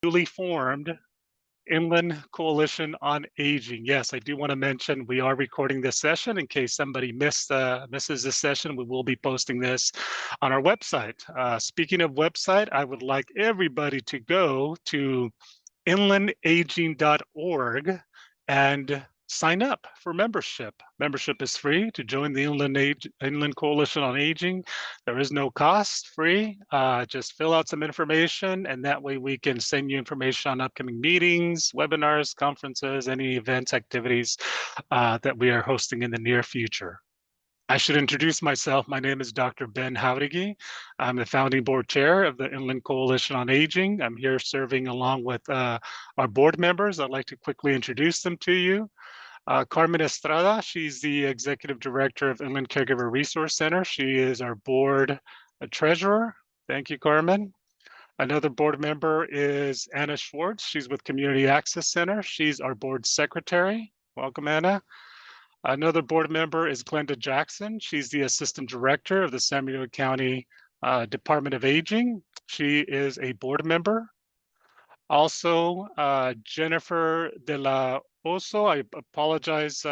newly formed Inland Coalition on Aging. Yes, I do want to mention we are recording this session in case somebody misses this session. We will be posting this on our website. Speaking of website, I would like everybody to go to inlandaging.org and sign up for membership. Membership is free to join the Inland Coalition on Aging. There is no cost, free. Just fill out some information, and that way we can send you information on upcoming meetings, webinars, conferences, any events, activities that we are hosting in the near future. I should introduce myself. My name is Dr. Ben Howdigi. I'm the founding board chair of the Inland Coalition on Aging. I'm here serving along with our board members. I'd like to quickly introduce them to you. Carmen Estrada, she's the executive director of Inland Caregiver Resource Center. She is our board treasurer. Thank you, Carmen. Another board member is Anna Schwartz. She's with Community Access Center. She's our board secretary. Welcome, Anna. Another board member is Glenda Jackson. She's the assistant director of the San Diego County Department of Aging. She is a board member. Also, Jennifer de la Oso, I apologize,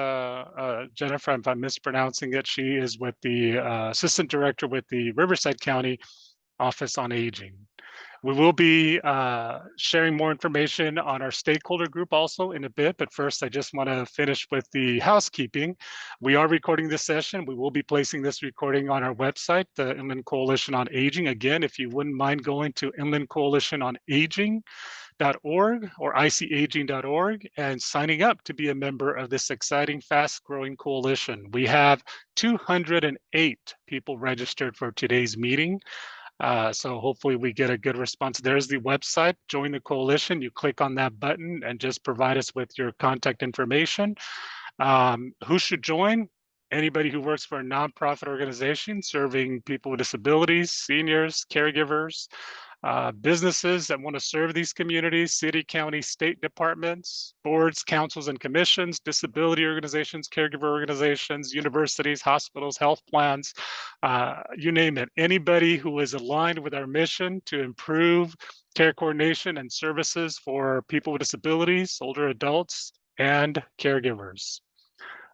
Jennifer, if I'm mispronouncing it. She is with the assistant director with the Riverside County Office on Aging. We will be sharing more information on our stakeholder group also in a bit, but first I just want to finish with the housekeeping. We are recording this session. We will be placing this recording on our website, the Inland Coalition on Aging. Again, if you wouldn't mind going to inlandcoalitiononaging.org or icaging.org and signing up to be a member of this exciting, fast-growing coalition. We have 208 people registered for today's meeting. So hopefully we get a good response. There's the website, join the coalition. You click on that button and just provide us with your contact information. Who should join? Anybody who works for a nonprofit organization serving people with disabilities, seniors, caregivers, businesses that want to serve these communities, city, county, state departments, boards, councils, and commissions, disability organizations, caregiver organizations, universities, hospitals, health plans, you name it. Anybody who is aligned with our mission to improve care coordination and services for people with disabilities, older adults, and caregivers.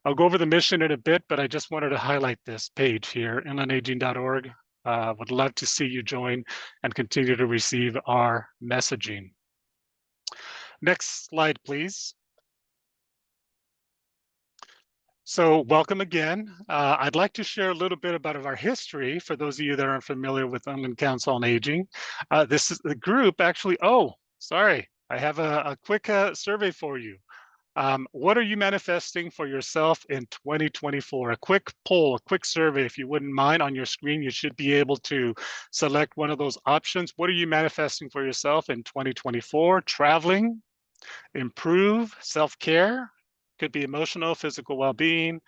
I'll go over the mission in a bit, but I just wanted to highlight this page here, inlandaging.org. Would love to see you join and continue to receive our messaging. Next slide, please. So welcome again. I'd like to share a little bit about our history for those of you that aren't familiar with Inland Council on Aging. This is the group actually, oh, sorry, I have a quick survey for you. What are you manifesting for yourself in 2024? A quick poll, a quick survey, if you wouldn't mind. On your screen, you should be able to select one of those options. What are you manifesting for yourself in 2024? Traveling, improve, self-care, could be emotional, physical well-being.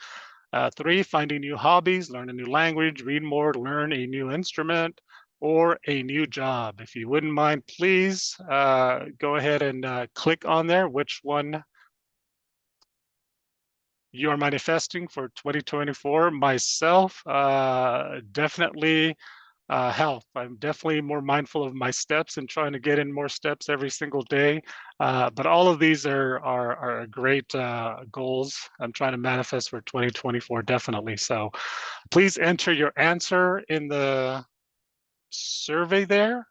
3, finding new hobbies, learn a new language, read more, learn a new instrument, or a new job. If you wouldn't mind, please go ahead and click on there, which one you are manifesting for 2024. Myself, definitely health. I'm definitely more mindful of my steps and trying to get in more steps every single day. But all of these are great goals I'm trying to manifest for 2024, definitely. So please enter your answer in the survey there.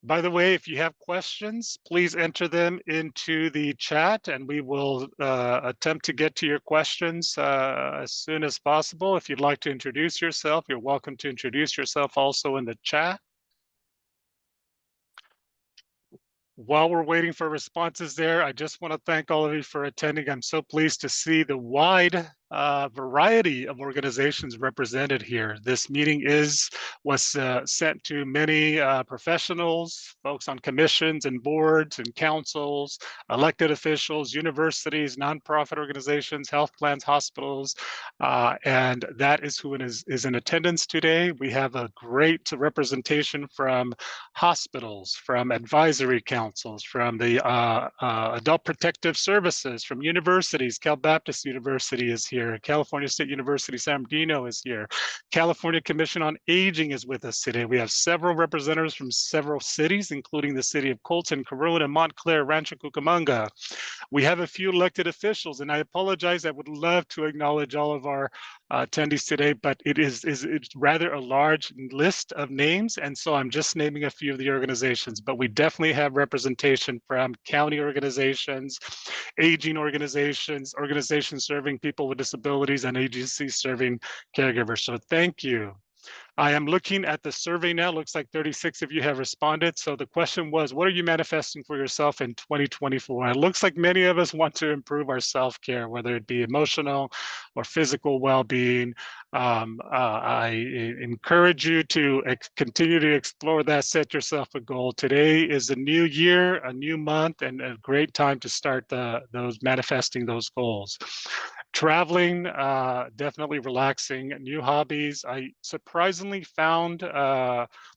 By the way, if you have questions, please enter them into the chat and we will attempt to get to your questions as soon as possible. If you'd like to introduce yourself, you're welcome to introduce yourself also in the chat. While we're waiting for responses there, I just want to thank all of you for attending. I'm so pleased to see the wide variety of organizations represented here. This meeting was sent to many professionals, folks on commissions and boards and councils, elected officials, universities, nonprofit organizations, health plans, hospitals, and that is who is in attendance today. We have a great representation from hospitals, from advisory councils, from the Adult Protective Services, from universities. Cal Baptist University is here. here. California State University San Bernardino is here. California Commission on Aging is with us today. We have several representatives from several cities, including the city of Colton, Corona, Montclair, Rancho Cucamonga. We have a few elected officials, and I apologize. I would love to acknowledge all of our attendees today, but it's rather a large list of names, and so I'm just naming a few of the organizations. But we definitely have representation from county organizations, aging organizations, organizations serving people with disabilities, and agencies serving caregivers. So thank you. I am looking at the survey now. Looks like 36 of you have responded. So the question was, what are you manifesting for yourself in 2024? And it looks like many of us want to improve our self-care, whether it be emotional or physical well-being. I encourage you to continue to explore that, set yourself a goal. Today is a new year, a new month, and a great time to start those manifesting those goals. Traveling, definitely relaxing, new hobbies. I surprisingly found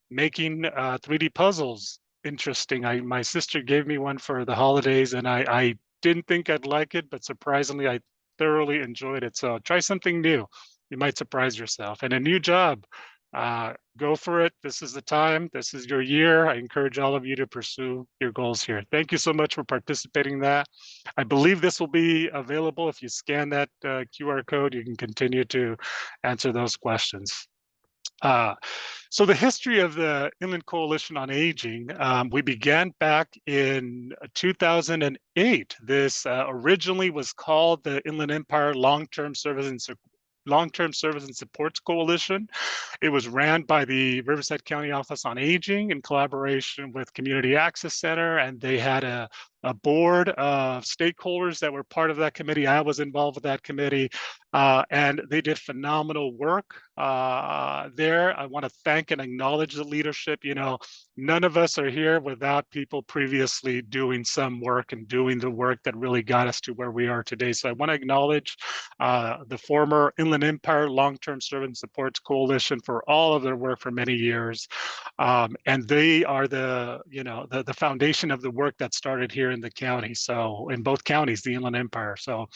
making 3D puzzles interesting. My sister gave me one for the holidays, and I didn't think I'd like it, but surprisingly, I thoroughly enjoyed it. So try something new. You might surprise yourself. And a new job, go for it. This is the time. This is your year. I encourage all of you to pursue your goals here. Thank you so much for participating in that. I believe this will be available. If you scan that QR code, you can continue to answer those questions. So the history of the Inland Coalition on Aging, we began back in 2008. This originally was called the Inland Empire Long-Term Service and Supports Coalition. It was ran by the Riverside County Office on Aging in collaboration with Community Access Center, and they had a board of stakeholders that were part of that committee. I was involved with that committee, and they did phenomenal work there. I want to thank and acknowledge the leadership. You know, none of us are here without people previously doing some work and doing the work that really got us to where we are today. So I want to acknowledge the former Inland Empire Long-Term Service Supports Coalition for all of their work for many years. And they are the foundation of the work that started here in the county. So in both counties, the Inland Empire. So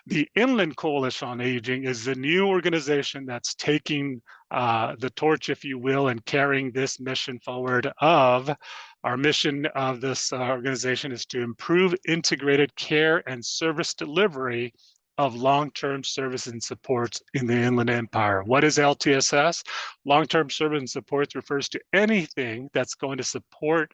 the Inland Coalition on Aging is the new organization that's taking the torch, if you will, and carrying this mission forward. Our mission of this organization is to improve integrated care and service delivery of long-term service and supports in the Inland Empire. What is LTSS? Long-term service and supports refers to anything that's going to support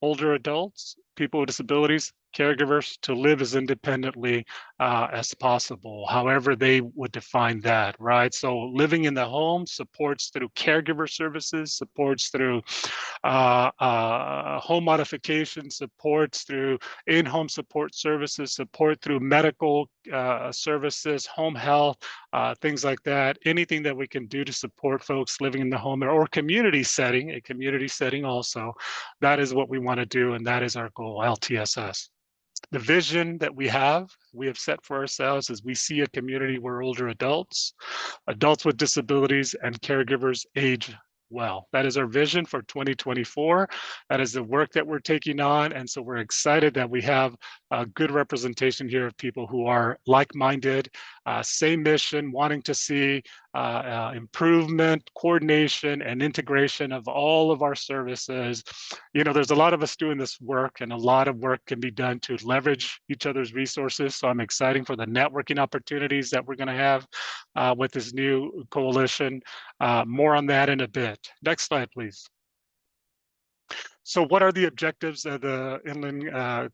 older adults, people with disabilities, caregivers to live as independently as possible, however they would define that, right? So living in the home, supports through caregiver services, supports through home modification, supports through in-home support services, support through medical services, home health, things like that. Anything that we can do to support folks living in the home or community setting, a community setting also, that is what we want to do, and that is our goal, LTSS. The vision that we have set for ourselves is we see a community where older adults with disabilities, and caregivers age well. That is our vision for 2024. That is the work that we're taking on. And so we're excited that we have a good representation here of people who are like-minded, same mission, wanting to see improvement, coordination, and integration of all of our services. You know, there's a lot of us doing this work, and a lot of work can be done to leverage each other's resources. So I'm excited for the networking opportunities that we're going to have with this new coalition. More on that in a bit. Next slide, please. So what are the objectives of the Inland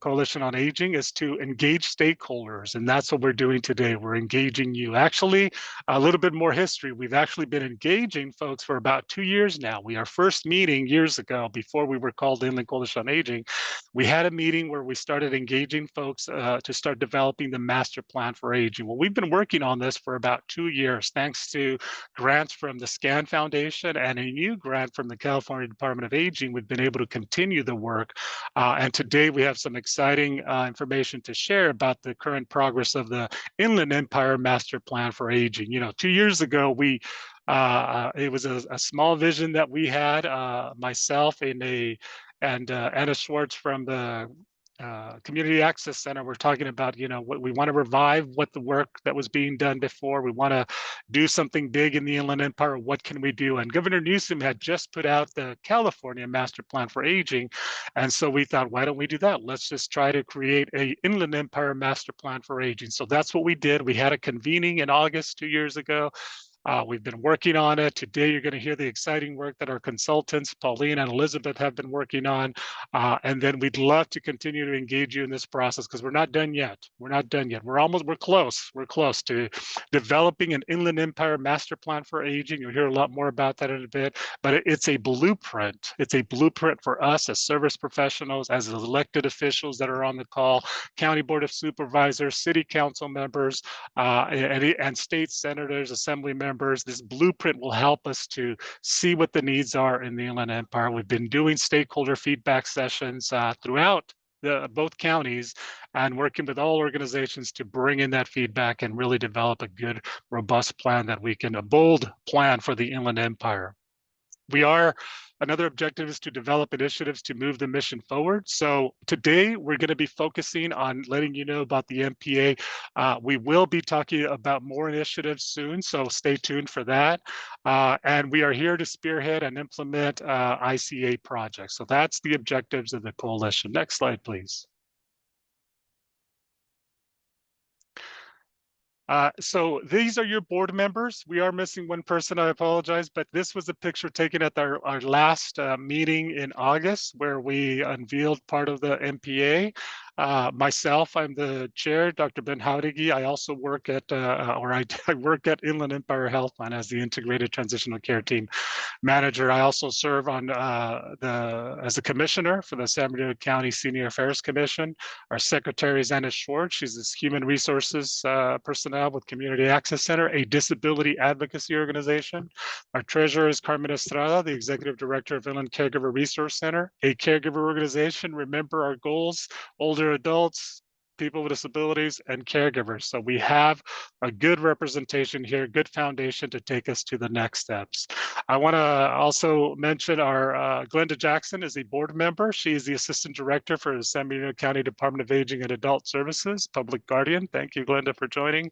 Coalition on Aging? Is to engage stakeholders, and that's what we're doing today. We're engaging you. Actually, a little bit more history. We've actually been engaging folks for about 2 years now. Our first meeting years ago, before we were called the Inland Coalition on Aging, we had a meeting where we started engaging folks to start developing the master plan for aging. Well, we've been working on this for about 2 years, thanks to grants from the SCAN Foundation and a new grant from the California Department of Aging. We've been able to continue the work. And today we have some exciting information to share about the current progress of the Inland Empire Master Plan for Aging. You know, 2 years ago, it was a small vision that we had, myself and Anna Schwartz from the Community Access Center, we're talking about, what we want to revive, what the work that was being done before. We want to do something big in the Inland Empire. What can we do? And Governor Newsom had just put out the California Master Plan for Aging. And so we thought, why don't we do that? Let's just try to create a Inland Empire Master Plan for Aging. So that's what we did. We had a convening in August 2 years ago. We've been working on it. Today, you're going to hear the exciting work that our consultants, Pauline and Elizabeth, have been working on. And then we'd love to continue to engage you in this process because we're not done yet. We're not done yet. We're close. We're close to developing an Inland Empire Master Plan for Aging. You'll hear a lot more about that in a bit, but it's a blueprint. It's a blueprint for us as service professionals, as elected officials that are on the call, County Board of Supervisors, City Council members, and state senators, assembly members. This blueprint will help us to see what the needs are in the Inland Empire. We've been doing stakeholder feedback sessions throughout both counties and working with all organizations to bring in that feedback and really develop a good, robust plan a bold plan for the Inland Empire. Another objective is to develop initiatives to move the mission forward. So today we're going to be focusing on letting you know about the MPA. We will be talking about more initiatives soon, so stay tuned for that. And we are here to spearhead and implement ICA projects. So that's the objectives of the coalition. Next slide, please. So these are your board members. We are missing one person, I apologize, but this was a picture taken at our last meeting in August where we unveiled part of the MPA. Myself, I'm the chair, Dr. Ben Howdigi. I also work at, I work at Inland Empire Health Plan as the Integrated Transitional Care Team manager. I also serve on as a commissioner for the San Bernardino County Senior Affairs Commission. Our secretary is Anna Schwartz. She's this human resources personnel with Community Access Center, a disability advocacy organization. Our treasurer is Carmen Estrada, the executive director of Inland Caregiver Resource Center, a caregiver organization. Remember our goals: older adults, people with disabilities, and caregivers. So we have a good representation here, good foundation to take us to the next steps. I want to also mention our Glenda Jackson is a board member. She is the assistant director for the San Bernardino County Department of Aging and Adult Services, public guardian. Thank you, Glenda, for joining.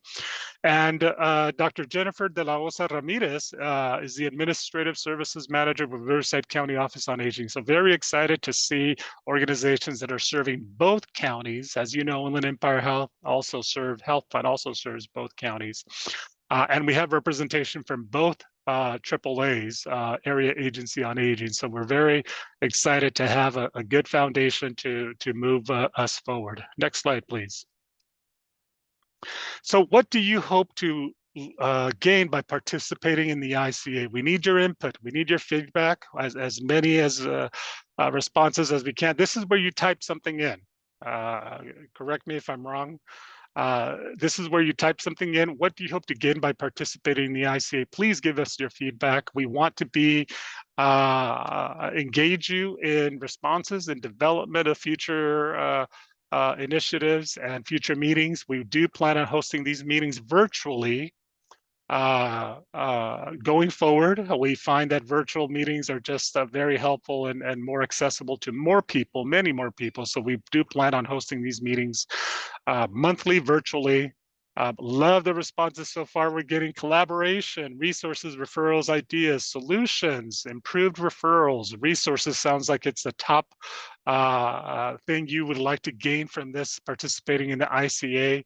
And Dr. Jennifer De La Osa Ramirez is the Administrative Services Manager with Riverside County Office on Aging. So very excited to see organizations that are serving both counties. As you know, Inland Empire Health Plan also serves both counties. And we have representation from both AAA's, Area Agency on Aging. So we're very excited to have a good foundation to move us forward. Next slide, please. So what do you hope to gain by participating in the ICA? We need your input. We need your feedback, as many as responses as we can. This is where you type something in. Correct me if I'm wrong. This is where you type something in. What do you hope to gain by participating in the ICA? Please give us your feedback. We want to engage you in responses and development of future initiatives and future meetings. We do plan on hosting these meetings virtually. Going forward, we find that virtual meetings are just very helpful and more accessible to more people, many more people. So we do plan on hosting these meetings monthly, virtually. Love the responses so far. We're getting collaboration, resources, referrals, ideas, solutions, improved referrals, resources. Sounds like it's the top thing you would like to gain from this participating in the ICA.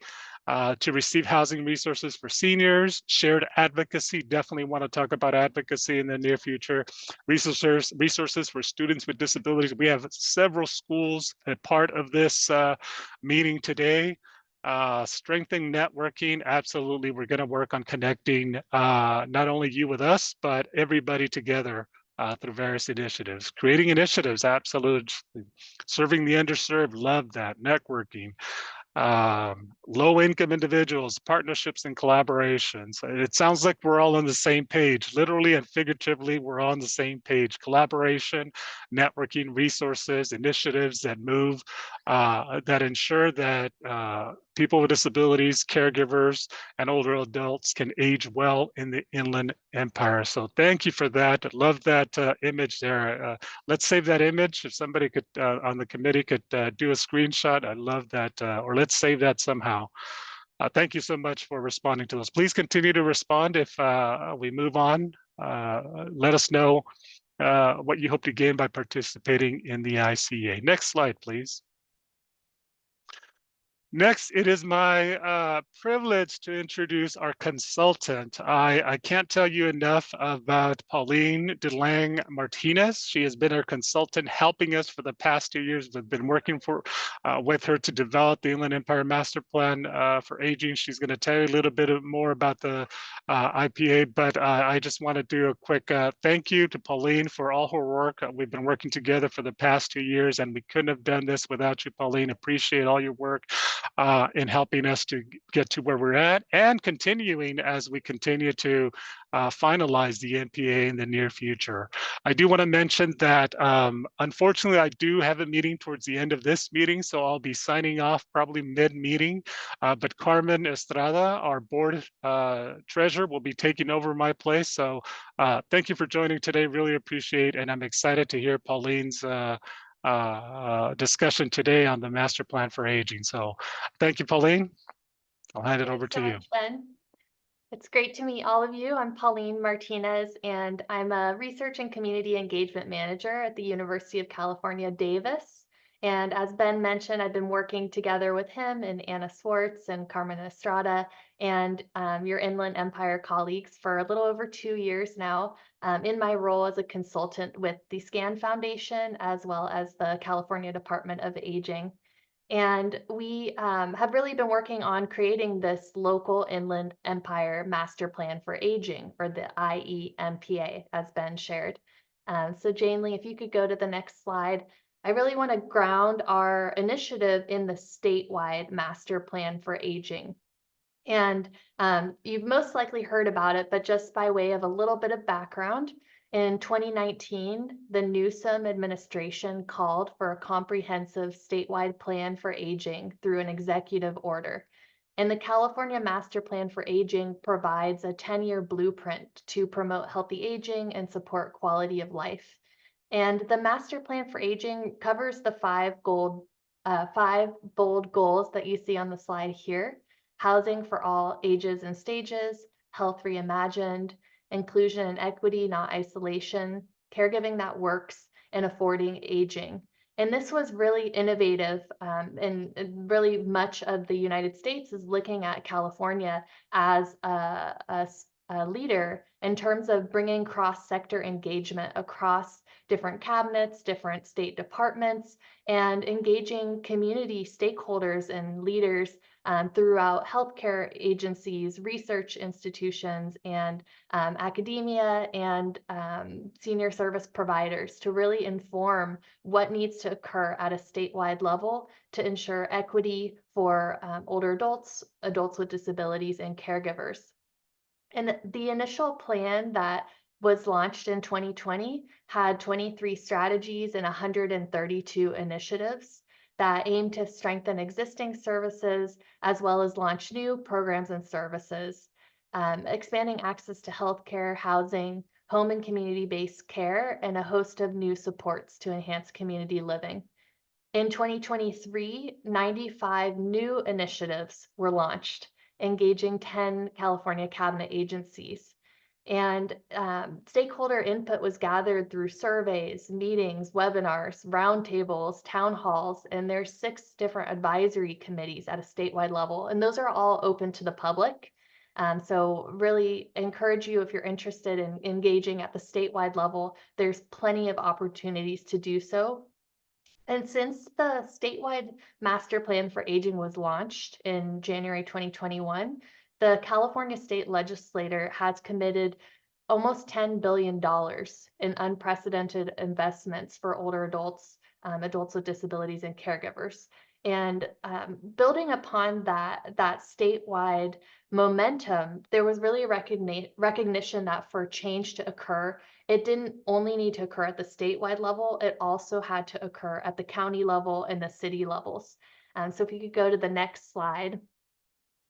To receive housing resources for seniors, shared advocacy. Definitely want to talk about advocacy in the near future. Resources for students with disabilities. We have several schools a part of this meeting today. Strengthening networking. Absolutely, we're going to work on connecting not only you with us, but everybody together through various initiatives. Creating initiatives, absolutely. Serving the underserved, love that. Networking. Low-income individuals, partnerships and collaborations. It sounds like we're all on the same page. Literally and figuratively, we're on the same page. Collaboration, networking, resources, initiatives that move, that ensure that people with disabilities, caregivers, and older adults can age well in the Inland Empire. So thank you for that. I love that image there. Let's save that image. If somebody could on the committee could do a screenshot, I love that. Or let's save that somehow. Thank you so much for responding to us. Please continue to respond if we move on. Let us know what you hope to gain by participating in the ICA. Next slide, please. Next, it is my privilege to introduce our consultant. I can't tell you enough about Pauline DeLang Martinez. She has been our consultant helping us for the past 2 years. We've been working with her to develop the Inland Empire Master Plan for Aging. She's going to tell you a little bit more about the IPA, but I just want to do a quick thank you to Pauline for all her work. We've been working together for the past 2 years, and we couldn't have done this without you, Pauline. Appreciate all your work in helping us to get to where we're at and continuing as we continue to finalize the MPA in the near future. I do want to mention that unfortunately, I do have a meeting towards the end of this meeting, so I'll be signing off probably mid-meeting, but Carmen Estrada, our board treasurer, will be taking over my place. So thank you for joining today, really appreciate, and I'm excited to hear Pauline's discussion today on the master plan for aging. So thank you, Pauline. I'll hand it over to you. Thanks so much, Ben. It's great to meet all of you. I'm Pauline Martinez, and I'm a Research and Community Engagement Manager at the University of California, Davis. And as Ben mentioned, I've been working together with him and Anna Swartz and Carmen Estrada and your Inland Empire colleagues for a little over 2 years now in my role as a consultant with the SCAN Foundation, as well as the California Department of Aging. And we have really been working on creating this local Inland Empire Master Plan for Aging, or the IE-MPA, as Ben shared. So Jane Lee, if you could go to the next slide. I really want to ground our initiative in the statewide Master Plan for Aging. And you've most likely heard about it, but just by way of a little bit of background, in 2019, the Newsom administration called for a comprehensive statewide plan for aging through an executive order. And the California Master Plan for Aging provides a 10-year blueprint to promote healthy aging and support quality of life. And the Master Plan for Aging covers the five bold goals that you see on the slide here: housing for all ages and stages, health reimagined, inclusion and equity, not isolation, caregiving that works, and affording aging. And this was really innovative, and really much of the United States is looking at California as a leader in terms of bringing cross-sector engagement across different cabinets, different state departments, and engaging community stakeholders and leaders throughout healthcare agencies, research institutions, and academia and senior service providers to really inform what needs to occur at a statewide level to ensure equity for older adults, adults with disabilities, and caregivers. And the initial plan that was launched in 2020 had 23 strategies and 132 initiatives that aim to strengthen existing services as well as launch new programs and services, expanding access to healthcare, housing, home and community-based care, and a host of new supports to enhance community living. In 2023, 95 new initiatives were launched, engaging 10 California cabinet agencies. And stakeholder input was gathered through surveys, meetings, webinars, roundtables, town halls, and there's 6 different advisory committees at a statewide level, and those are all open to the public. So really encourage you, if you're interested in engaging at the statewide level, there's plenty of opportunities to do so. And since the statewide master plan for aging was launched in January 2021, the California state legislature has committed almost $10 billion in unprecedented investments for older adults, adults with disabilities, and caregivers. And building upon that statewide momentum, there was really a recognition that for change to occur, it didn't only need to occur at the statewide level, it also had to occur at the county level and the city levels. So if you could go to the next slide.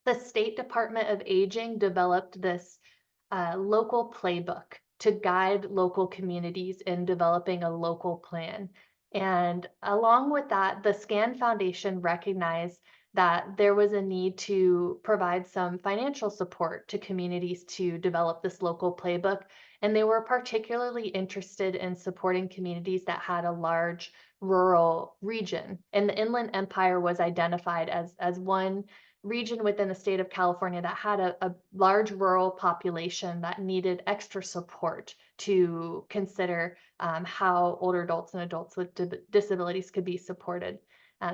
The State Department of Aging developed this local playbook to guide local communities in developing a local plan. And along with that, the SCAN Foundation recognized that there was a need to provide some financial support to communities to develop this local playbook. And they were particularly interested in supporting communities that had a large rural region. And the Inland Empire was identified as one region within the state of California that had a large rural population that needed extra support to consider how older adults and adults with disabilities could be supported.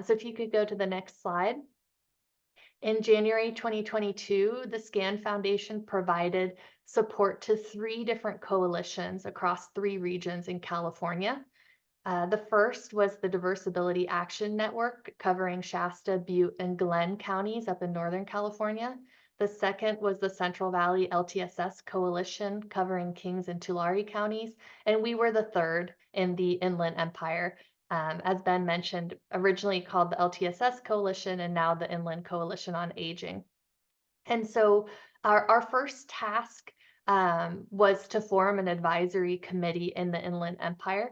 So if you could go to the next slide. In January 2022, the SCAN Foundation provided support to 3 different coalitions across 3 regions in California. The first was the Diversibility Action Network covering Shasta, Butte, and Glenn counties up in Northern California. The second was the Central Valley LTSS Coalition covering Kings and Tulare counties. And we were the third in the Inland Empire, as Ben mentioned, originally called the LTSS Coalition and now the Inland Coalition on Aging. And so our first task was to form an advisory committee in the Inland Empire.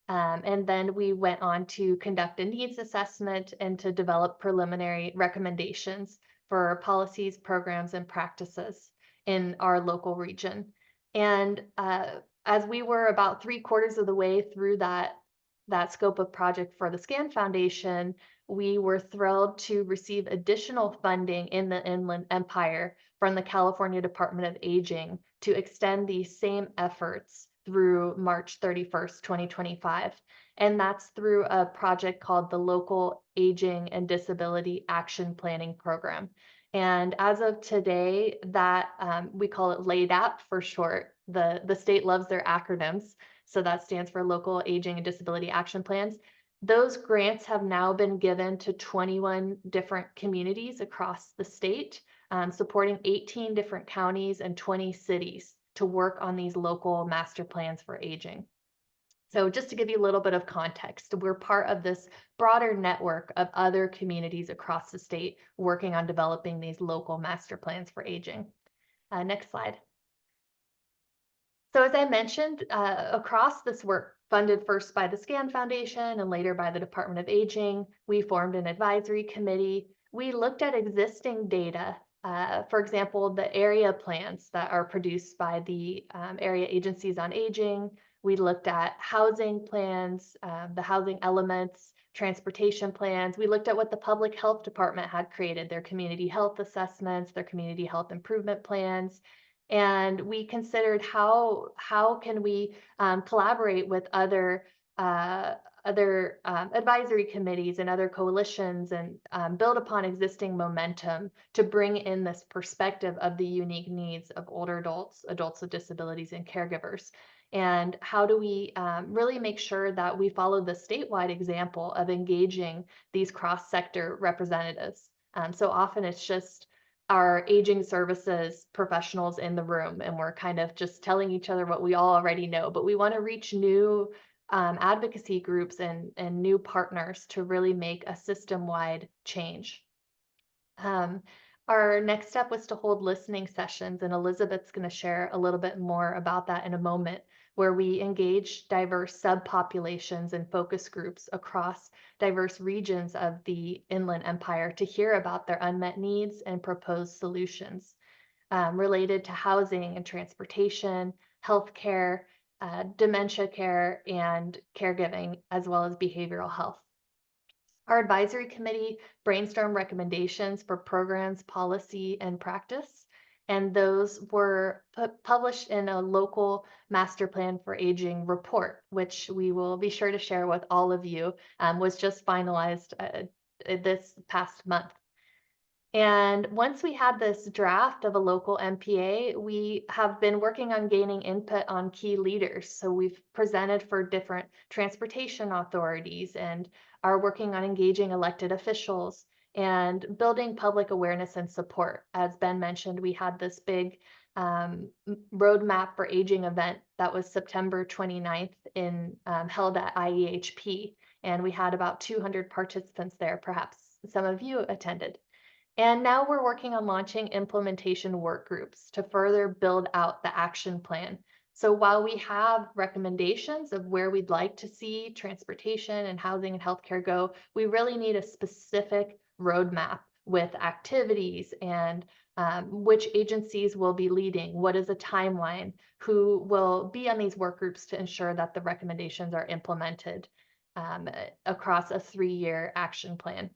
And then we went on to conduct a needs assessment and to develop preliminary recommendations for policies, programs, and practices in our local region. And as we were about 3/4 of the way through that scope of project for the SCAN Foundation, we were thrilled to receive additional funding in the Inland Empire from the California Department of Aging to extend these same efforts through March 31st, 2025. And that's through a project called the Local Aging and Disability Action Planning Program. And as of today, that we call it LADAP for short. The state loves their acronyms. So that stands for Local Aging and Disability Action Plans. Those grants have now been given to 21 different communities across the state, supporting 18 different counties and 20 cities to work on these local master plans for aging. So just to give you a little bit of context, we're part of this broader network of other communities across the state working on developing these local master plans for aging. Next slide. So as I mentioned, across this work, funded first by the SCAN Foundation and later by the Department of Aging, we formed an advisory committee. We looked at existing data, for example, the area plans that are produced by the area agencies on aging. We looked at housing plans, the housing elements, transportation plans. We looked at what the public health department had created, their community health assessments, their community health improvement plans. And we considered how can we collaborate with other advisory committees and other coalitions and build upon existing momentum to bring in this perspective of the unique needs of older adults, adults with disabilities, and caregivers. And how do we really make sure that we follow the statewide example of engaging these cross-sector representatives? So often it's just our aging services professionals in the room, and we're kind of just telling each other what we all already know, but we want to reach new advocacy groups and new partners to really make a system-wide change. Our next step was to hold listening sessions, and Elizabeth's going to share a little bit more about that in a moment, where we engage diverse subpopulations and focus groups across diverse regions of the Inland Empire to hear about their unmet needs and propose solutions related to housing and transportation, healthcare, dementia care, and caregiving, as well as behavioral health. Our advisory committee brainstormed recommendations for programs, policy, and practice, and those were published in a local master plan for aging report, which we will be sure to share with all of you, was just finalized this past month. And once we had this draft of a local MPA, we have been working on gaining input on key leaders. So we've presented for different transportation authorities and are working on engaging elected officials and building public awareness and support. As Ben mentioned, we had this big roadmap for aging event that was September 29th held at IE-HP. And we had about 200 participants there, perhaps some of you attended. And now we're working on launching implementation work groups to further build out the action plan. So while we have recommendations of where we'd like to see transportation and housing and healthcare go, we really need a specific roadmap with activities and which agencies will be leading, what is a timeline, who will be on these work groups to ensure that the recommendations are implemented across a 3-year action plan.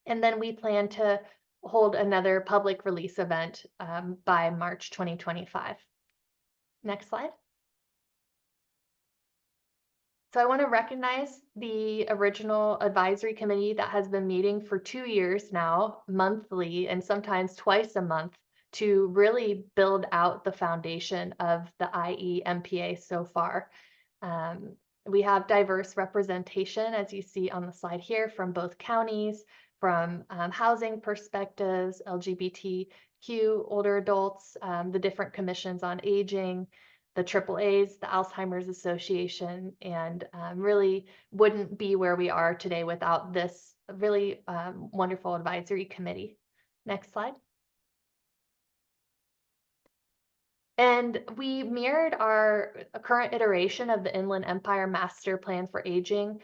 And then we plan to hold another public release event by March 2025. Next slide. So I want to recognize the original advisory committee that has been meeting for 2 years now, monthly, and sometimes twice a month, to really build out the foundation of the IE-MPA so far. We have diverse representation, as you see on the slide here, from both counties, from housing perspectives, LGBTQ, older adults, the different commissions on aging, the AAAs, the Alzheimer's Association, and really wouldn't be where we are today without this really wonderful advisory committee. Next slide. And we mirrored our current iteration of the Inland Empire Master Plan for Aging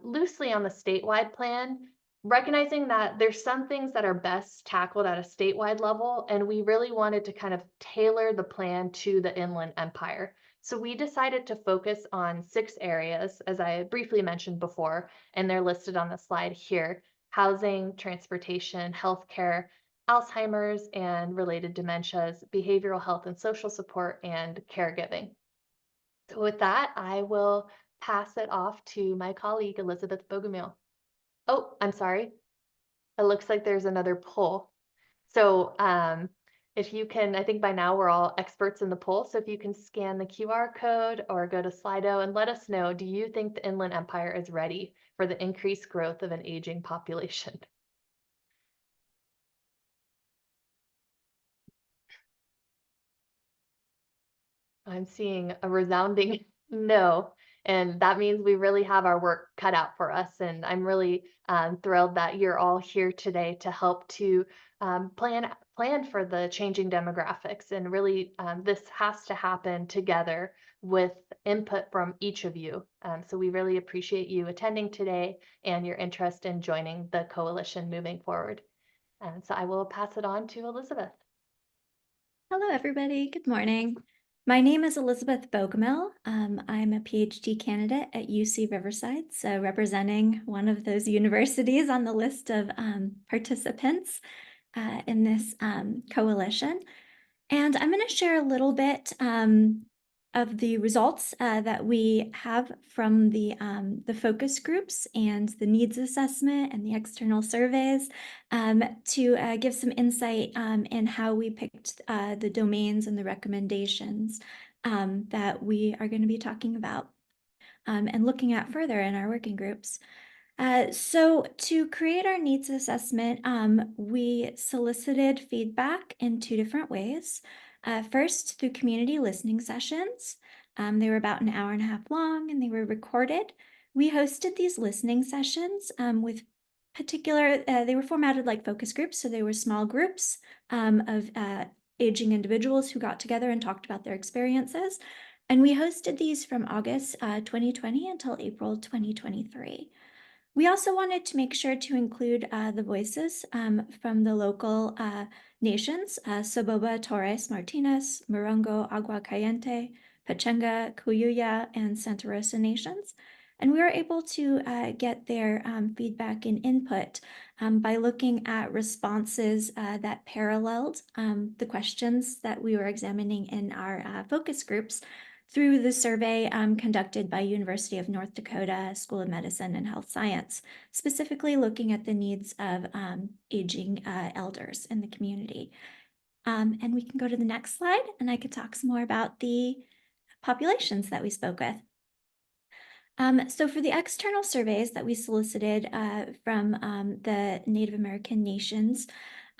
loosely on the statewide plan, recognizing that there's some things that are best tackled at a statewide level, and we really wanted to kind of tailor the plan to the Inland Empire. So we decided to focus on 6 areas, as I briefly mentioned before, and they're listed on the slide here: housing, transportation, healthcare, Alzheimer's and related dementias, behavioral health and social support, and caregiving. So with that, I will pass it off to my colleague, Elizabeth Bogomil. Oh, I'm sorry. It looks like there's another poll. So if you can, I think by now we're all experts in the poll. So if you can scan the QR code or go to Slido and let us know, do you think the Inland Empire is ready for the increased growth of an aging population? I'm seeing a resounding no. And that means we really have our work cut out for us. And I'm really thrilled that you're all here today to help to plan for the changing demographics. And really, this has to happen together with input from each of you. So we really appreciate you attending today and your interest in joining the coalition moving forward. And so I will pass it on to Elizabeth. Hello, everybody. Good morning. My name is Elizabeth Bogomil. I'm a PhD candidate at UC Riverside, so representing one of those universities on the list of participants in this coalition. And I'm going to share a little bit of the results that we have from the focus groups and the needs assessment and the external surveys to give some insight in how we picked the domains and the recommendations that we are going to be talking about and looking at further in our working groups. So to create our needs assessment, we solicited feedback in 2 different ways. First, through community listening sessions. They were about an hour and a half long and they were recorded. We hosted these listening sessions with they were formatted like focus groups. So they were small groups of aging individuals who got together and talked about their experiences. And we hosted these from August 2020 until April 2023. We also wanted to make sure to include the voices from the local nations, Soboba, Torres, Martinez, Morongo, Agua Caliente, Pachenga, Cuyuya, and Santa Rosa nations. And we were able to get their feedback and input by looking at responses that paralleled the questions that we were examining in our focus groups through the survey conducted by University of North Dakota School of Medicine and Health Science, specifically looking at the needs of aging elders in the community. And we can go to the next slide and I could talk some more about the populations that we spoke with. So for the external surveys that we solicited from the Native American nations,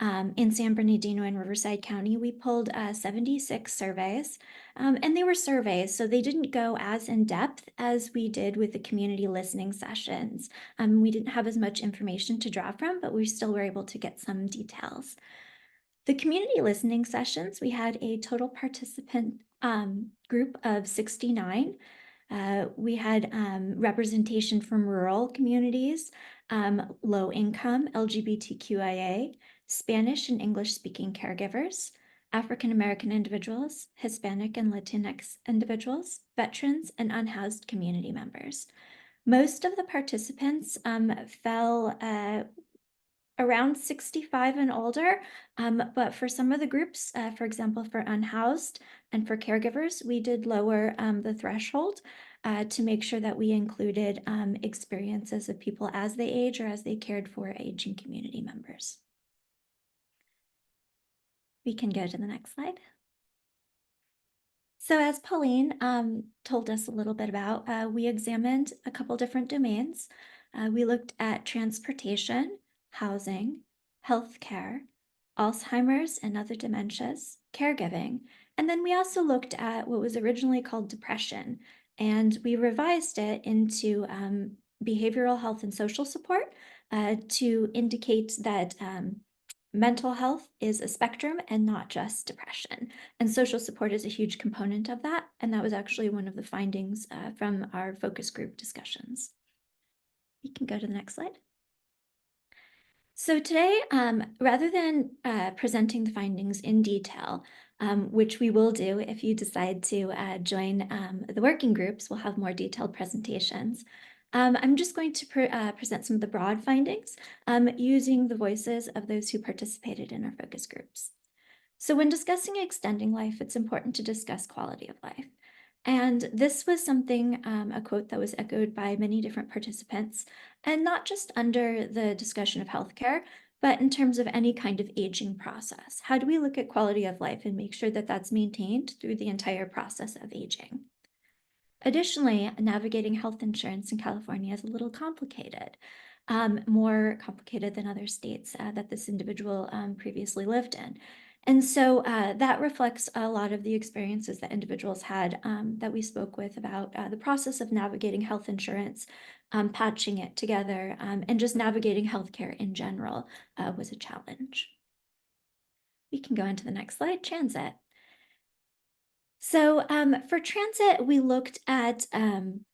in San Bernardino and Riverside County. We pulled 76 surveys, and they were surveys, so they didn't go as in depth as we did with the community listening sessions. We didn't have as much information to draw from, but we still were able to get some details. The community listening sessions, we had a total participant group of 69. We had representation from rural communities, low income, LGBTQIA, Spanish and English speaking caregivers, African American individuals, Hispanic and Latinx individuals, veterans, and unhoused community members. Most of the participants fell around 65 and older, but for some of the groups, for example, for unhoused and for caregivers, we did lower the threshold to make sure that we included experiences of people as they age or as they cared for aging community members. We can go to the next slide. So as Pauline told us a little bit about, we examined a couple different domains. We looked at transportation, housing, healthcare, Alzheimer's and other dementias, caregiving, and then we also looked at what was originally called depression, and we revised it into behavioral health and social support to indicate that mental health is a spectrum and not just depression. And social support is a huge component of that. And that was actually one of the findings from our focus group discussions. We can go to the next slide. So today, rather than presenting the findings in detail, which we will do if you decide to join the working groups, we'll have more detailed presentations. I'm just going to present some of the broad findings using the voices of those who participated in our focus groups. So when discussing extending life, it's important to discuss quality of life. And this was something, a quote that was echoed by many different participants, and not just under the discussion of healthcare, but in terms of any kind of aging process. How do we look at quality of life and make sure that that's maintained through the entire process of aging? Additionally, navigating health insurance in California is a little complicated, more complicated than other states that this individual previously lived in. And so that reflects a lot of the experiences that individuals had that we spoke with about the process of navigating health insurance, patching it together, and just navigating healthcare in general was a challenge. We can go into the next slide, transit. So for transit, we looked at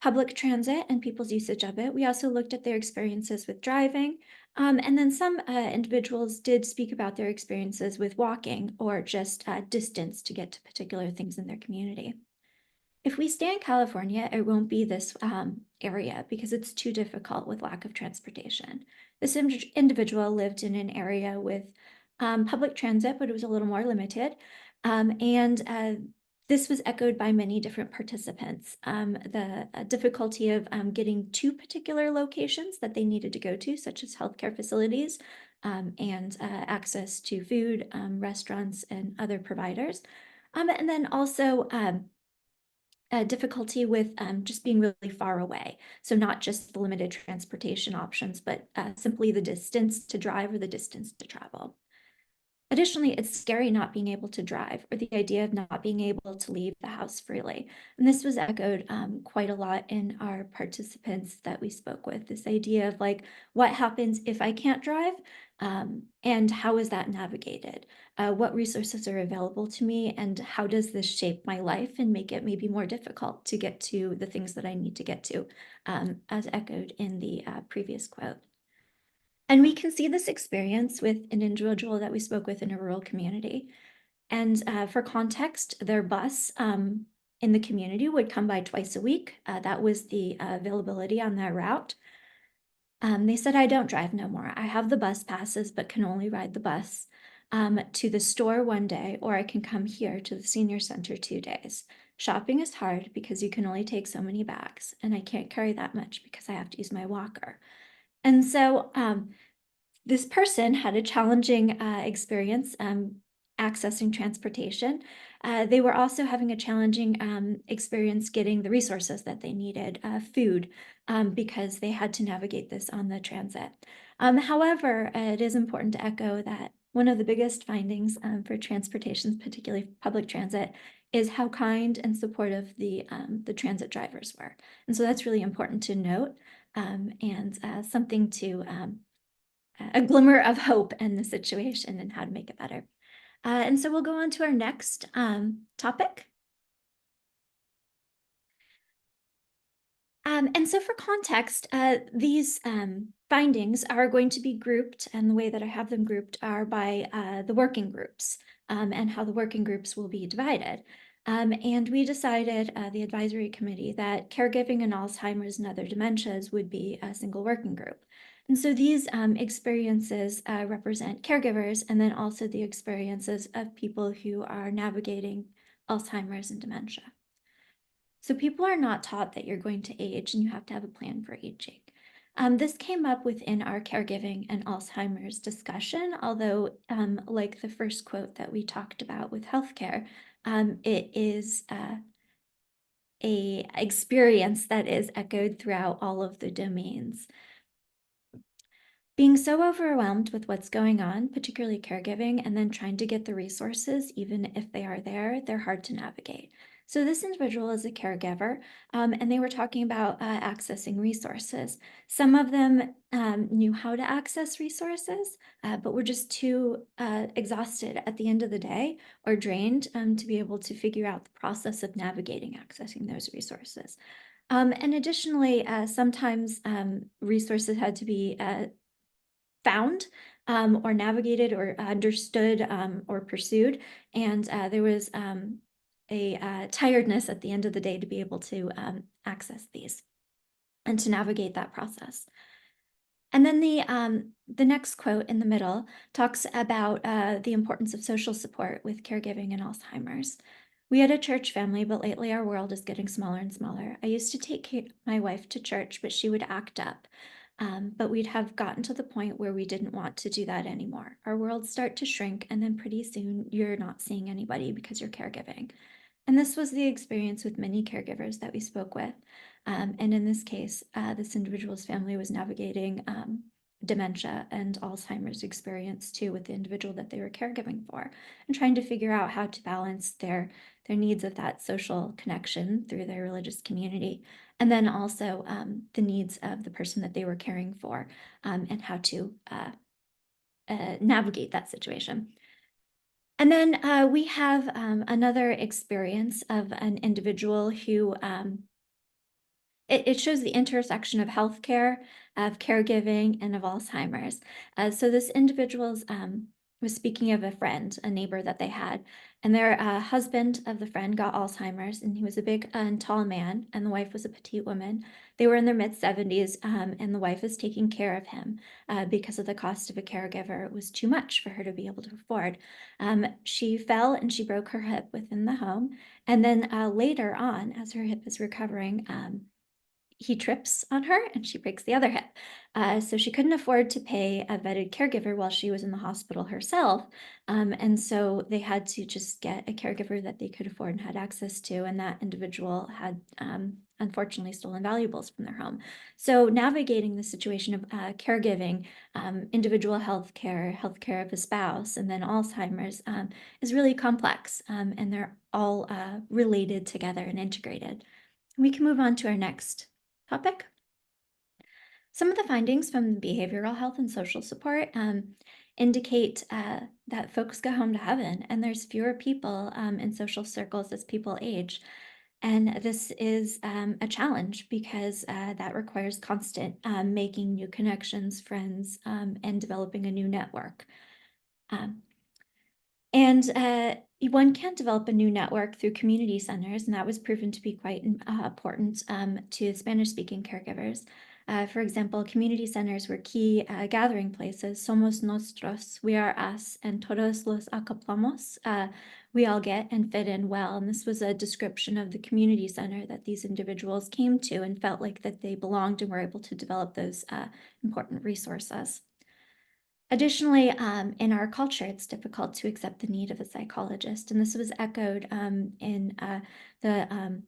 public transit and people's usage of it. We also looked at their experiences with driving. And then some individuals did speak about their experiences with walking or just distance to get to particular things in their community. If we stay in California, it won't be this area because it's too difficult with lack of transportation. This individual lived in an area with public transit, but it was a little more limited. This was echoed by many different participants. The difficulty of getting to particular locations that they needed to go to, such as healthcare facilities and access to food, restaurants, and other providers. And then also difficulty with just being really far away. So not just the limited transportation options, but simply the distance to drive or the distance to travel. Additionally, it's scary not being able to drive or the idea of not being able to leave the house freely. And this was echoed quite a lot in our participants that we spoke with, this idea of like, what happens if I can't drive and how is that navigated? What resources are available to me and how does this shape my life and make it maybe more difficult to get to the things that I need to get to, as echoed in the previous quote. And we can see this experience with an individual that we spoke with in a rural community. And for context, their bus in the community would come by twice a week. That was the availability on that route. They said, I don't drive no more. I have the bus passes, but can only ride the bus to the store one day, or I can come here to the senior center 2 days. Shopping is hard because you can only take so many bags, and I can't carry that much because I have to use my walker. And so this person had a challenging experience accessing transportation. They were also having a challenging experience getting the resources that they needed, food, because they had to navigate this on the transit. However, it is important to echo that one of the biggest findings for transportation, particularly public transit, is how kind and supportive the transit drivers were. And so that's really important to note, and something to a glimmer of hope in the situation and how to make it better. And so we'll go on to our next topic. And so for context, these findings are going to be grouped, and the way that I have them grouped are by the working groups, and how the working groups will be divided. And we decided, the advisory committee, that caregiving and Alzheimer's and other dementias would be a single working group. And so these experiences represent caregivers, and then also the experiences of people who are navigating Alzheimer's and dementia. So people are not taught that you're going to age and you have to have a plan for aging. This came up within our caregiving and Alzheimer's discussion, although like the first quote that we talked about with healthcare, it is a experience that is echoed throughout all of the domains. Being so overwhelmed with what's going on, particularly caregiving, and then trying to get the resources, even if they are there, they're hard to navigate. So this individual is a caregiver, and they were talking about accessing resources. Some of them knew how to access resources, but were just too exhausted at the end of the day or drained to be able to figure out the process of navigating accessing those resources. And additionally, sometimes resources had to be found or navigated or understood or pursued. And there was a tiredness at the end of the day to be able to access these and to navigate that process. And then the next quote in the middle talks about the importance of social support with caregiving and Alzheimer's. We had a church family, but lately our world is getting smaller and smaller. I used to take my wife to church, but she would act up. But we'd have gotten to the point where we didn't want to do that anymore. Our worlds start to shrink, and then pretty soon you're not seeing anybody because you're caregiving. And this was the experience with many caregivers that we spoke with. And in this case, this individual's family was navigating dementia and Alzheimer's experience too with the individual that they were caregiving for, and trying to figure out how to balance their needs of that social connection through their religious community, and then also the needs of the person that they were caring for, and how to navigate that situation. And then we have another experience of an individual who it shows the intersection of healthcare, of caregiving, and of Alzheimer's. So this individual was speaking of a friend, a neighbor that they had, and their husband of the friend got Alzheimer's, and he was a big and tall man, and the wife was a petite woman. They were in their mid-70s, and the wife was taking care of him because of the cost of a caregiver. It was too much for her to be able to afford. She fell and she broke her hip within the home, and then later on, as her hip is recovering, he trips on her and she breaks the other hip. So she couldn't afford to pay a vetted caregiver while she was in the hospital herself. And so they had to just get a caregiver that they could afford and had access to. And that individual had unfortunately stolen valuables from their home. So navigating the situation of caregiving, individual healthcare of a spouse, and then Alzheimer's is really complex. And they're all related together and integrated. We can move on to our next topic. Some of the findings from behavioral health and social support indicate that folks go home to heaven, and there's fewer people in social circles as people age. And this is a challenge because that requires constant making new connections, friends, and developing a new network. And one can develop a new network through community centers, and that was proven to be quite important to Spanish-speaking caregivers. For example, community centers were key gathering places. Somos nosotros, we are us, and todos los acoplamos, we all get and fit in well. And this was a description of the community center that these individuals came to and felt like that they belonged and were able to develop those important resources. Additionally, in our culture, it's difficult to accept the need of a psychologist, and this was echoed in the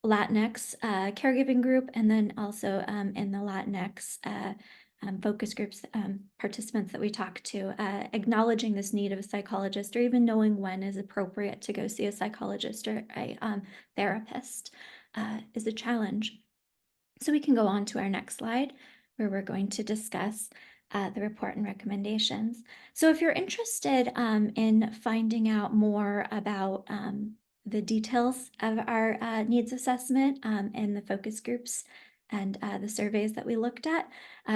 Latinx caregiving group, and then also in the Latinx focus groups participants that we talk to, acknowledging this need of a psychologist, or even knowing when is appropriate to go see a psychologist or a therapist is a challenge. So we can go on to our next slide, where we're going to discuss the report and recommendations. So if you're interested in finding out more about the details of our needs assessment and the focus groups and the surveys that we looked at,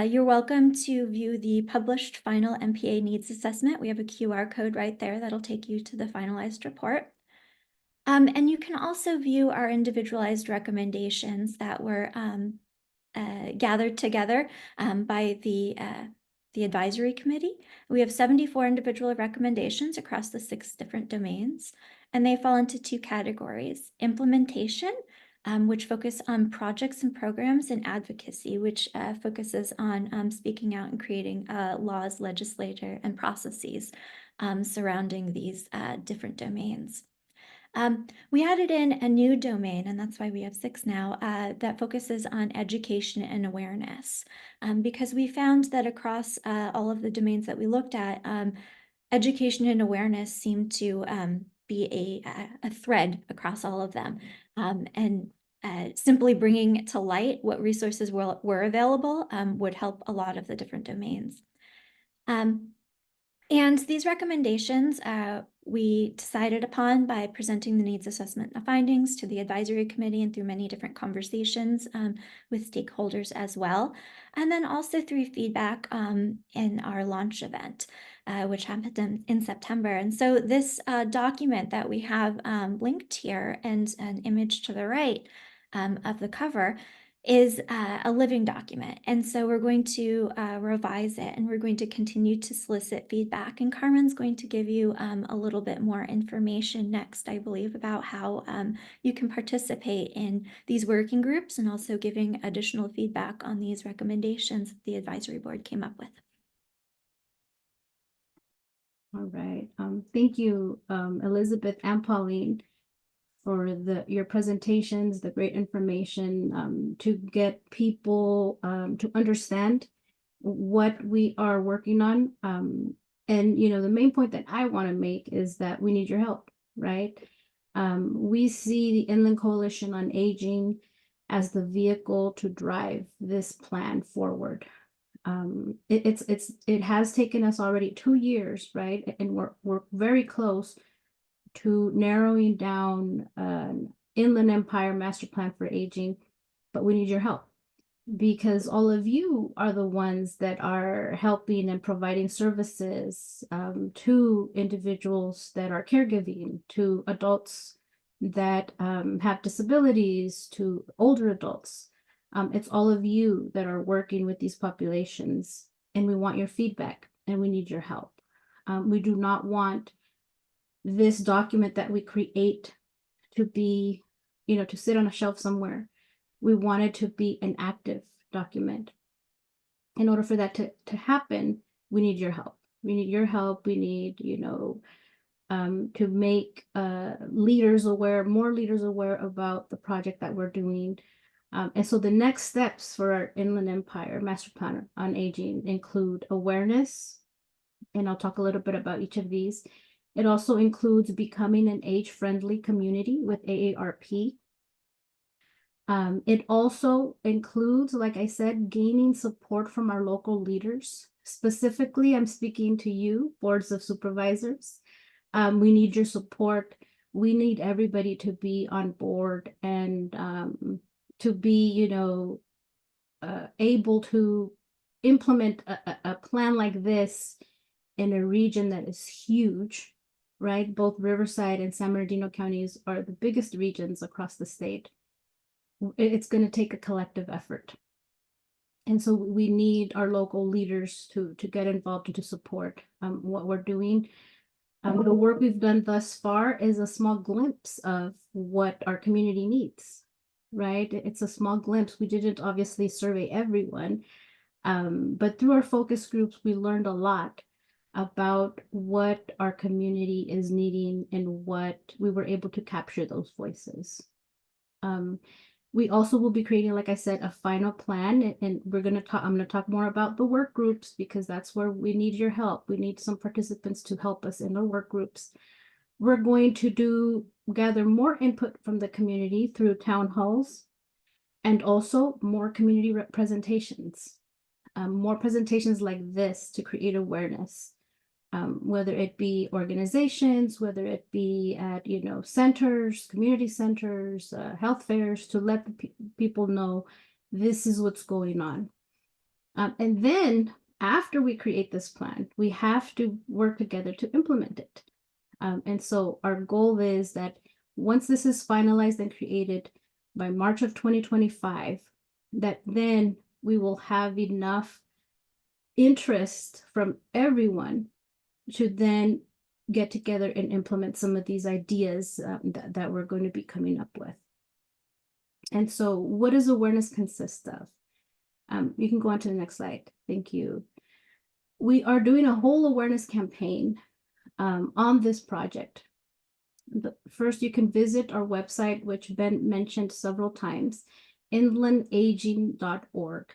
you're welcome to view the published final MPA needs assessment. We have a QR code right there that'll take you to the finalized report. And you can also view our individualized recommendations that were gathered together by the advisory committee. We have 74 individual recommendations across the 6 different domains, and they fall into 2 categories: implementation, which focus on projects and programs, and advocacy, which focuses on speaking out and creating laws, legislature, and processes surrounding these different domains. We added in a new domain, and that's why we have 6 now, that focuses on education and awareness, because we found that across all of the domains that we looked at, education and awareness seemed to be a thread across all of them. And simply bringing to light what resources were available would help a lot of the different domains. And these recommendations we decided upon by presenting the needs assessment findings to the advisory committee and through many different conversations with stakeholders as well. And then also through feedback in our launch event, which happened in September. And so this document that we have linked here and an image to the right of the cover is a living document. And so we're going to revise it, and we're going to continue to solicit feedback. And Carmen's going to give you a little bit more information next, I believe, about how you can participate in these working groups and also giving additional feedback on these recommendations that the advisory board came up with. All right. Thank you, Elizabeth and Pauline, for your presentations, the great information to get people to understand what we are working on. And the main point that I want to make is that we need your help, right? We see the Inland Coalition on Aging as the vehicle to drive this plan forward. It has taken us already 2 years, right? And we're very close to narrowing down an Inland Empire Master Plan for Aging, but we need your help, because all of you are the ones that are helping and providing services to individuals that are caregiving, to adults that have disabilities, to older adults. It's all of you that are working with these populations, and we want your feedback and we need your help. We do not want this document that we create to be, to sit on a shelf somewhere. We want it to be an active document. In order for that to happen, we need your help. We need your help. We need, to make leaders aware, more leaders aware about the project that we're doing. And so the next steps for our Inland Empire Master Plan on Aging include awareness, and I'll talk a little bit about each of these. It also includes becoming an age-friendly community with AARP. It also includes, like I said, gaining support from our local leaders. Specifically, I'm speaking to you, boards of supervisors. We need your support. We need everybody to be on board and to be, able to implement a plan like this in a region that is huge, right? Both Riverside and San Bernardino counties are the biggest regions across the state. It's going to take a collective effort. And so we need our local leaders to get involved and to support what we're doing. The work we've done thus far is a small glimpse of what our community needs, right? It's a small glimpse. We didn't obviously survey everyone, but through our focus groups, we learned a lot about what our community is needing and what we were able to capture those voices. We also will be creating, like I said, a final plan, and I'm gonna talk more about the work groups because that's where we need your help. We need some participants to help us in the work groups. We're going to gather more input from the community through town halls and also more community representations, more presentations like this to create awareness. Whether it be organizations, whether it be at, centers, community centers, health fairs, to let the people know this is what's going on. And then after we create this plan, we have to work together to implement it. And so our goal is that once this is finalized and created by March of 2025, that then we will have enough interest from everyone to then get together and implement some of these ideas that we're going to be coming up with. And so what does awareness consist of? You can go on to the next slide. Thank you. We are doing a whole awareness campaign on this project. First, you can visit our website, which Ben mentioned several times, inlandaging.org.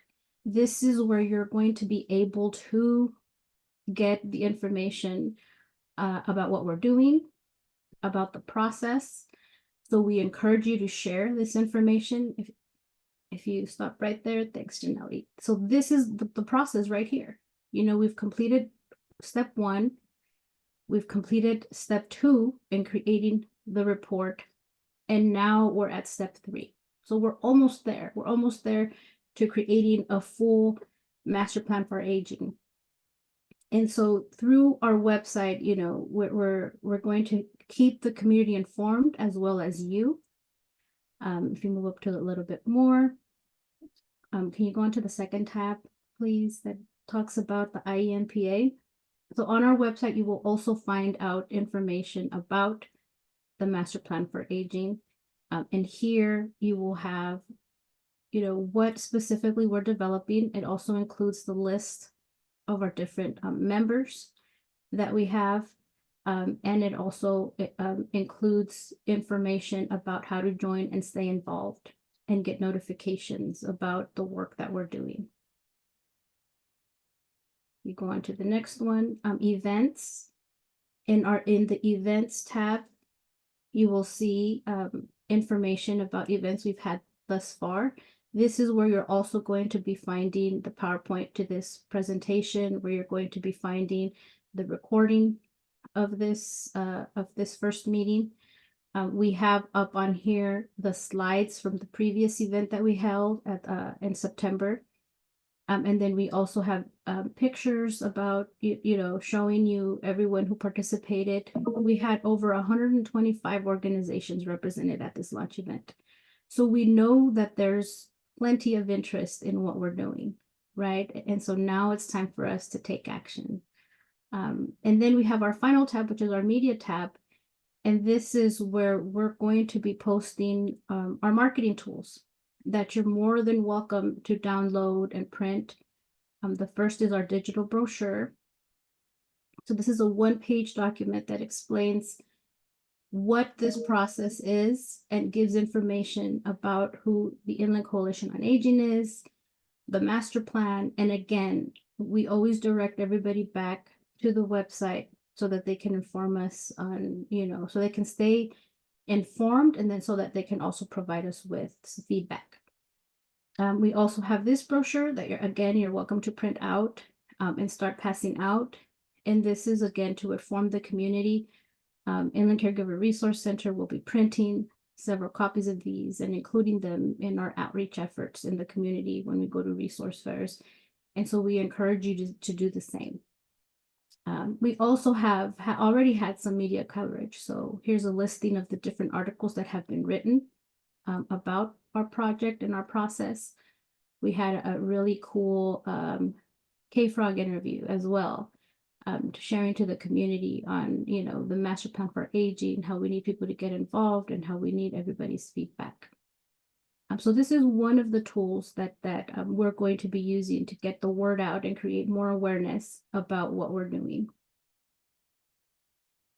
This is where you're going to be able to get the information about what we're doing, about the process. So we encourage you to share this information. If you stop right there, thanks, Janelle. So this is the process right here. We've completed step 1. We've completed step 2 in creating the report. And now we're at step 3. So we're almost there. We're almost there to creating a full master plan for aging. And so through our website, we're going to keep the community informed as well as you. If you move up to a little bit more, can you go on to the second tab, please, that talks about the IE-MPA? So on our website, you will also find out information about the master plan for aging. And here you will have, what specifically we're developing. It also includes the list of our different members that we have. And it also includes information about how to join and stay involved and get notifications about the work that we're doing. You go on to the next one, events. In the events tab, you will see information about events we've had thus far. This is where you're also going to be finding the PowerPoint to this presentation, where you're going to be finding the recording of this first meeting. We have up on here the slides from the previous event that we held in September. And then we also have pictures about, showing you everyone who participated. We had over 125 organizations represented at this launch event. So we know that there's plenty of interest in what we're doing, right? And so now it's time for us to take action. And then we have our final tab, which is our media tab. And this is where we're going to be posting our marketing tools that you're more than welcome to download and print. The first is our digital brochure. So this is a one-page document that explains what this process is and gives information about who the Inland Coalition on Aging is, the master plan. And again, we always direct everybody back to the website so that they can inform us on, so they can stay informed, and then so that they can also provide us with feedback. We also have this brochure that you're welcome to print out and start passing out. And this is again to inform the community. Inland Caregiver Resource Center will be printing several copies of these and including them in our outreach efforts in the community when we go to resource fairs. And so we encourage you to do the same. We also have already had some media coverage. So here's a listing of the different articles that have been written about our project and our process. We had a really cool K-Frog interview as well, sharing to the community on, the master plan for aging, how we need people to get involved and how we need everybody's feedback. So this is one of the tools that we're going to be using to get the word out and create more awareness about what we're doing.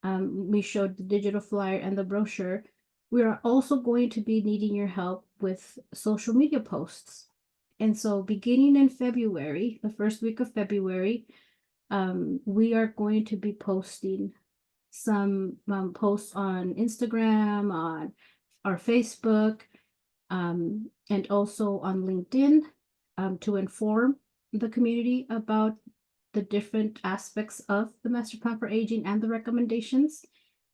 We showed the digital flyer and the brochure. We are also going to be needing your help with social media posts. And so beginning in February, the first week of February, we are going to be posting some posts on Instagram, on our Facebook, and also on LinkedIn, to inform the community about the different aspects of the Master Plan for Aging and the recommendations.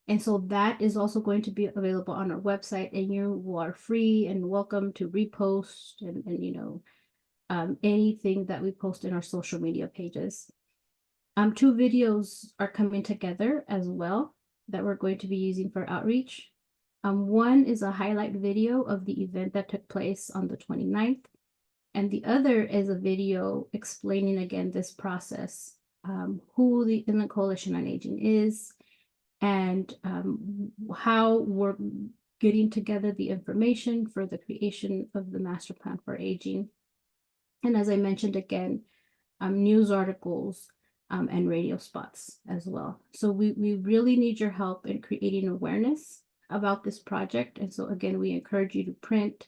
And so that is also going to be available on our website, and you are free and welcome to repost and anything that we post in our social media pages. 2 videos are coming together as well that we're going to be using for outreach. One is a highlight video of the event that took place on the 29th, and the other is a video explaining again this process, who the Inland Coalition on Aging is, and how we're getting together the information for the creation of the Master Plan for Aging. And as I mentioned again, news articles and radio spots as well. So we really need your help in creating awareness about this project. And so again, we encourage you to print,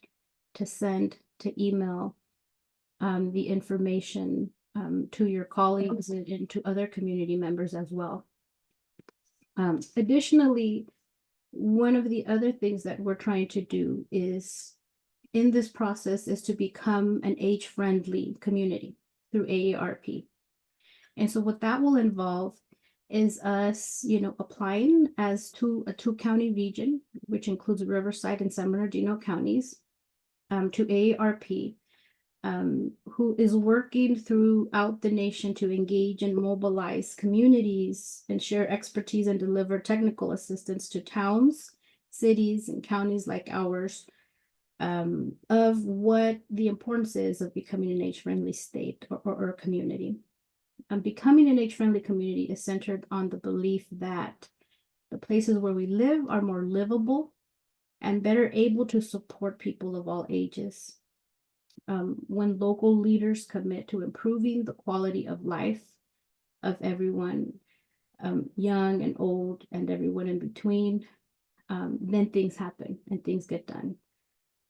to send, to email the information to your colleagues and to other community members as well. Additionally, one of the other things that we're trying to do is in this process is to become an age-friendly community through AARP. And so what that will involve is us, applying as to a 2-county region, which includes Riverside and San Bernardino counties, to AARP, who is working throughout the nation to engage and mobilize communities and share expertise and deliver technical assistance to towns, cities, and counties like ours, of what the importance is of becoming an age-friendly state or a community. Becoming an age-friendly community is centered on the belief that the places where we live are more livable and better able to support people of all ages. When local leaders commit to improving the quality of life of everyone, young and old and everyone in between, then things happen and things get done.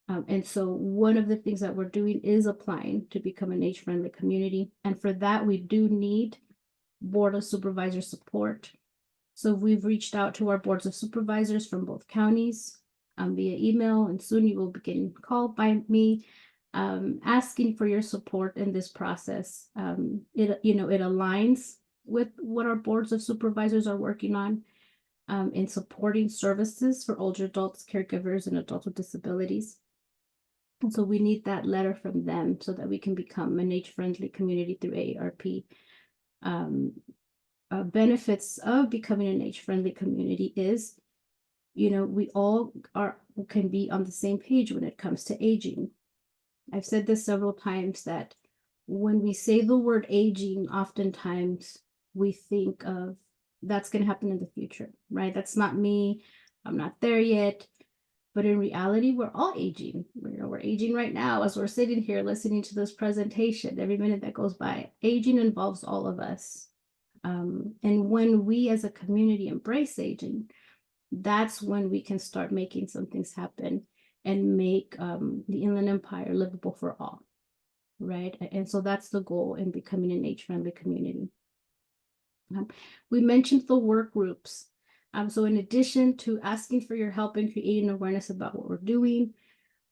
And so one of the things that we're doing is applying to become an age-friendly community. And for that, we do need Board of Supervisor support. So we've reached out to our boards of supervisors from both counties via email, and soon you will be getting called by me asking for your support in this process. It aligns with what our boards of supervisors are working on in supporting services for older adults, caregivers, and adults with disabilities. And so we need that letter from them so that we can become an age-friendly community through AARP. Benefits of becoming an age-friendly community is, we all can be on the same page when it comes to aging. I've said this several times that when we say the word aging, oftentimes we think of that's going to happen in the future, right? That's not me. I'm not there yet. But in reality, we're all aging. We're aging right now as we're sitting here listening to this presentation. Every minute that goes by, aging involves all of us. And when we as a community embrace aging, that's when we can start making some things happen and make the Inland Empire livable for all, right? And so that's the goal in becoming an age-friendly community. We mentioned the work groups. So in addition to asking for your help in creating awareness about what we're doing,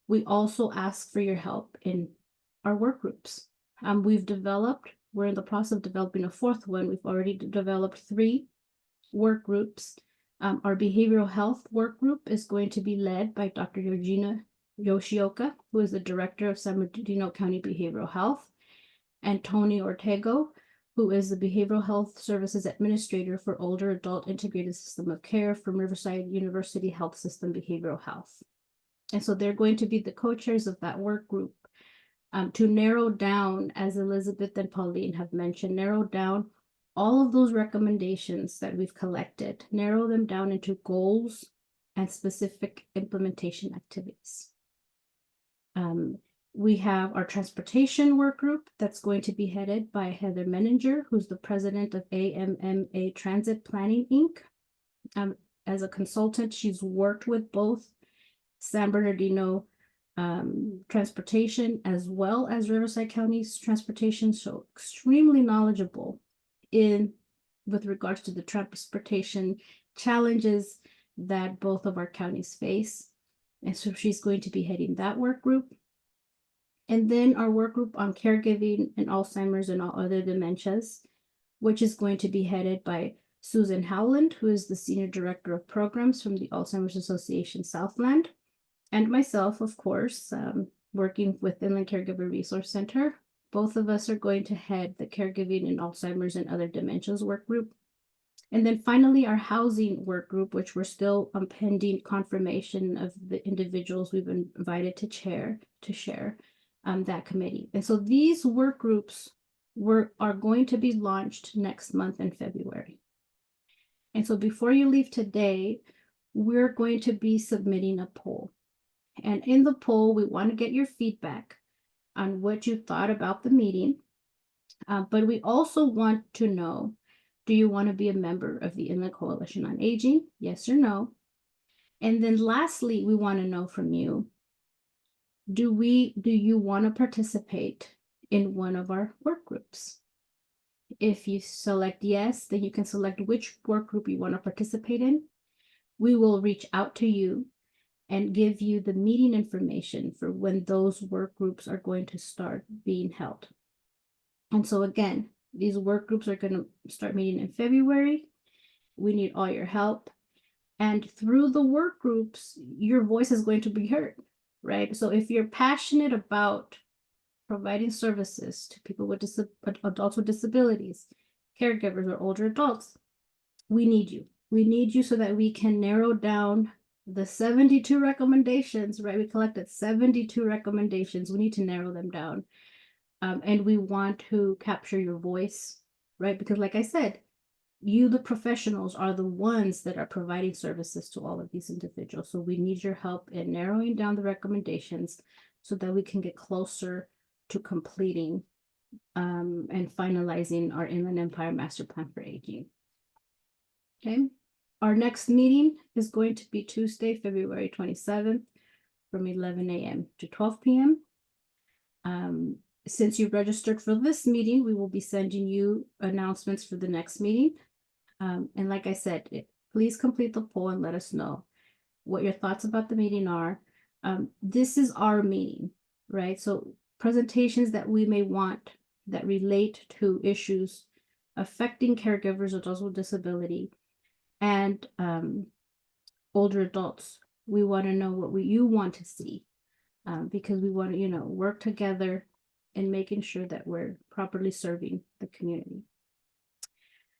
we also ask for your help in our work groups. We're in the process of developing a 4th one. We've already developed 3 work groups. Our behavioral health work group is going to be led by Dr. Eugenia Yoshioka, who is the director of San Bernardino County Behavioral Health, and Tony Ortego, who is the Behavioral Health Services Administrator for Older Adult Integrated System of Care from Riverside University Health System Behavioral Health. And so they're going to be the co-chairs of that work group to narrow down, as Elizabeth and Pauline have mentioned, narrow down all of those recommendations that we've collected, narrow them down into goals and specific implementation activities. We have our transportation work group that's going to be headed by Heather Menninger, who's the president of IE-MPA Transit Planning, Inc. As a consultant, she's worked with both San Bernardino transportation, as well as Riverside County's transportation, so extremely knowledgeable with regards to the transportation challenges that both of our counties face. And so she's going to be heading that work group. And then our work group on caregiving and Alzheimer's and all other dementias, which is going to be headed by Susan Howland, who is the Senior Director of Programs from the Alzheimer's Association Southland, and myself, of course, working with Inland Caregiver Resource Center. Both of us are going to head the caregiving and Alzheimer's and other dementias work group. And then finally, our housing work group, which we're still pending confirmation of the individuals we've been invited to share that committee. And so these work groups are going to be launched next month in February. And so before you leave today, we're going to be submitting a poll. And in the poll, we want to get your feedback on what you thought about the meeting. But we also want to know, do you want to be a member of the Inland Coalition on Aging? Yes or no? And then lastly, we want to know from you, do you want to participate in one of our work groups? If you select yes, then you can select which work group you want to participate in. We will reach out to you and give you the meeting information for when those work groups are going to start being held. And so again, these work groups are going to start meeting in February. We need all your help. And through the work groups, your voice is going to be heard, right? So if you're passionate about providing services to people with adults with disabilities, caregivers, or older adults, we need you. We need you so that we can narrow down the 72 recommendations, right? We collected 72 recommendations. We need to narrow them down. And we want to capture your voice, right? Because like I said, you, the professionals, are the ones that are providing services to all of these individuals. So we need your help in narrowing down the recommendations so that we can get closer to completing and finalizing our Inland Empire Master Plan for Aging. Okay. Our next meeting is going to be Tuesday, February 27th from 11 a.m. to 12 p.m. Since you registered for this meeting, we will be sending you announcements for the next meeting. And like I said, please complete the poll and let us know what your thoughts about the meeting are. This is our meeting, right? So presentations that we may want that relate to issues affecting caregivers, adults with disability, and older adults. We want to know what you want to see because we want to, work together in making sure that we're properly serving the community.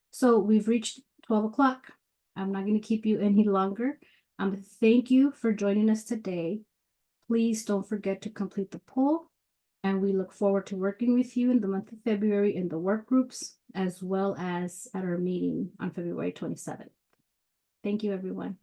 So we've reached 12 o'clock. I'm not going to keep you any longer. Thank you for joining us today. Please don't forget to complete the poll. And we look forward to working with you in the month of February in the work groups, as well as at our meeting on February 27th. Thank you, everyone.